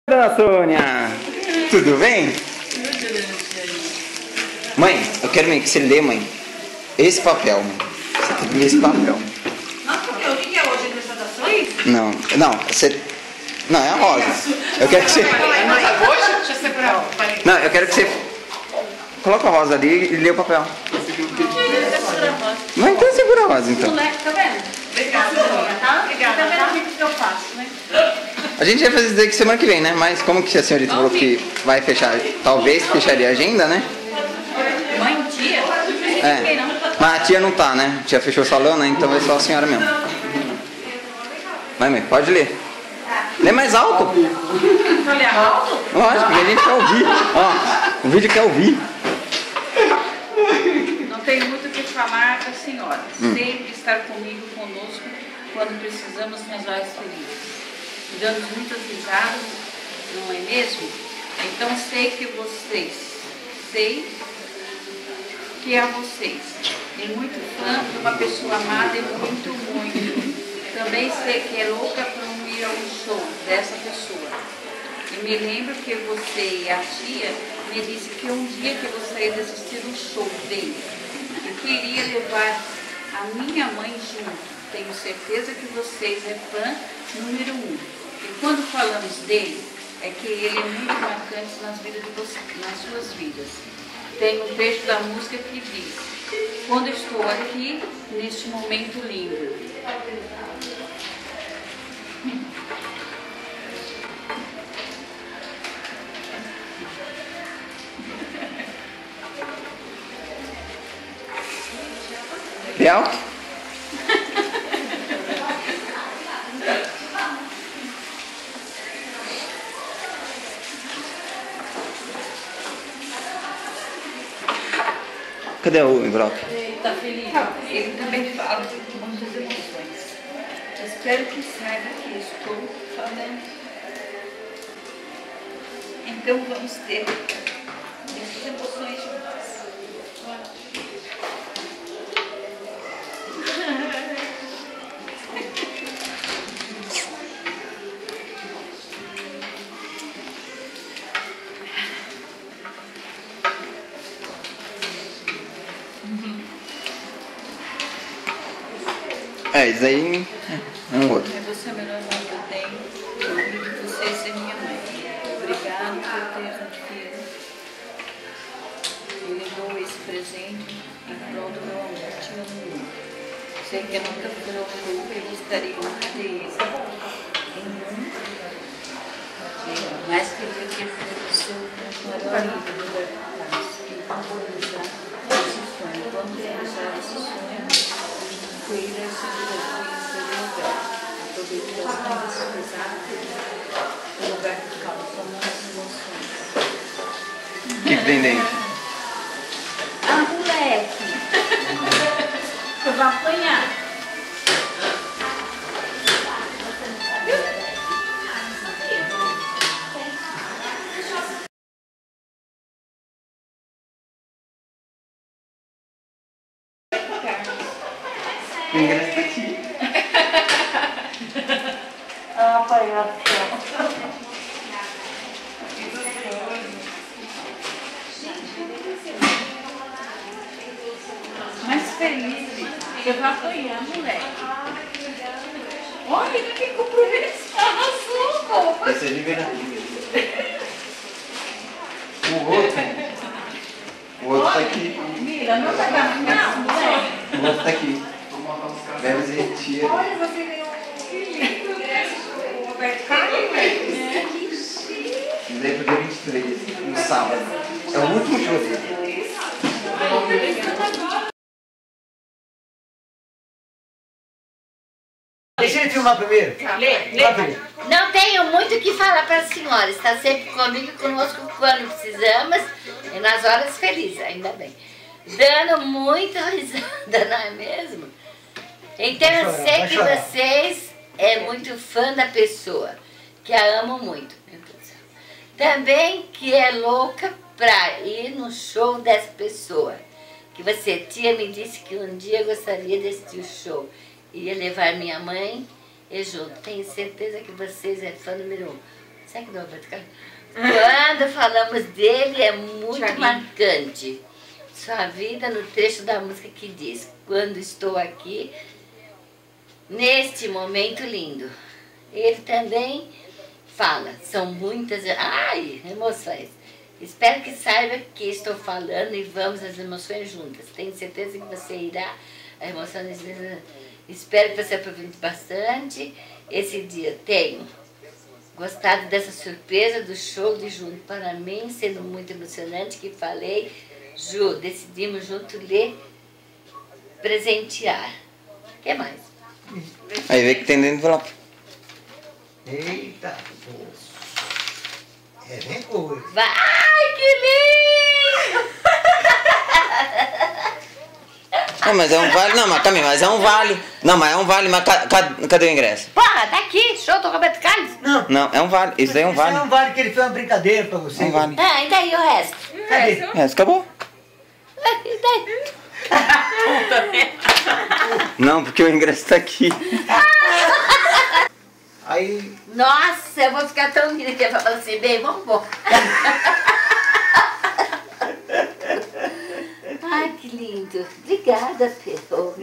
Dona Sônia, tudo bem? Mãe, eu quero que você lê, mãe, esse papel, mãe. Você tem que ler esse papel. Não, porque o que é hoje? Representações? Não, você... Não, é a rosa. Eu quero que você... Hoje? Deixa eu separar. Não, eu quero que você... Coloca a rosa ali e lê o papel. Mas então segura a rosa, então. Moleque, tá vendo? Obrigada, tá? Obrigada, tá vendo o que eu faço, né? A gente vai fazer isso daqui semana que vem, né? Mas como que a senhorita falou que vai fechar, talvez fecharia a agenda, né? Mãe, tia? É. Mas a tia não tá, né? A tia fechou o salão, né? Então vai só a senhora mesmo. Vai, mãe, pode ler. Lê mais alto. Pra ler alto? Lógico, porque a gente quer ouvir. Ó, o vídeo quer ouvir. Não tenho muito o que falar da senhora. Sempre estar comigo, conosco, quando precisamos nas horas felizes. Damos muitas risadas, não é mesmo? Então sei que é vocês. E muito fã de uma pessoa amada e muito. Também sei que é louca por não ir a um show dessa pessoa. E me lembro que você e a tia me disse que um dia que gostaria de assistir um show dele. E queria levar a minha mãe junto. Tenho certeza que vocês é fã número 1. E quando falamos dele, é que ele é muito marcante nas suas vidas. Tem um trecho da música que diz: quando estou aqui, neste momento lindo. Lê alto? Cadê o envelope? Ele está feliz. Ele também fala de muitas emoções. Espero que saiba que estou falando. Então vamos ter essas emoções juntas. Isso aí é um outro. É você a melhor mãe que eu tenho. E você ser minha mãe. Obrigado por ter adquirido. Ele dou esse presente em prol do meu amor. Te amo muito. Sei que eu nunca procuro e gostaria muito de ir em um. Mas queria que fosse o seu maior ídolo. E valorizar esse sonho. Vamos realizar esse sonho. Cuida essa vida conhecer o lugar. Aproveita as vidas pesadas. O lugar que causa muitas emoções. O que tem dentro? Ah, moleque! Eu vou apanhar. Ah, apanhar. Mais feliz, você vai apanhar, moleque. Olha, que compromisso. Arrasou, pô. Esse é de verdade. O outro tá aqui. Mira, não vai dar não, moleque. O outro tá aqui. Bebe e retira. Olha, você ganhou que lindo. O Roberto Carlos, né? Que chique. Mas aí pro dia 23, no sábado. É o último show dele. Deixa ele filmar primeiro. Lê. Não tenho muito o que falar para a senhora. Está sempre comigo e conosco quando precisamos e nas horas felizes, ainda bem. Dando muita risada, não é mesmo? Então eu sei que vocês é muito fã da pessoa, que a amo muito. Meu Deus do céu. Também que é louca para ir no show dessa pessoa. Que você, tia, me disse que um dia gostaria de assistir o show. Iria levar minha mãe e junto. Tenho certeza que vocês é fã número 1. Será que do Roberto Carlos? Quando falamos dele é muito Thiaguinho. marcante. Sua vida no trecho da música que diz: quando estou aqui, neste momento lindo. Ele também fala, são muitas, ai, emoções. Espero que saiba que estou falando e vamos às emoções juntas. Tenho certeza que você irá. A emoção, espero que você aproveite bastante esse dia. Tenho gostado dessa surpresa do show de Ju. Para mim, sendo muito emocionante que falei, Ju, decidimos junto lhe presentear. O que mais? Aí vê que tem dentro do envelope. Eita, pô. É bem coisa. Vai, que lindo! Não, mas é um vale. Não, mas Camila, mas é um vale. Não, mas é um vale, mas cadê o ingresso? Porra, tá aqui, show do Roberto Carlos. Não, Não, é um vale. Isso daí é um isso vale. é um vale que ele fez uma brincadeira pra você. É um vale. Ah, e daí o resto? Cadê? É, acabou. Ah, e daí? Não, porque o ingresso tá aqui. Aí, Nossa, eu vou ficar tão linda que eu vou falar assim, bem, vamos embora. Ai, que lindo. Obrigada, Pedro.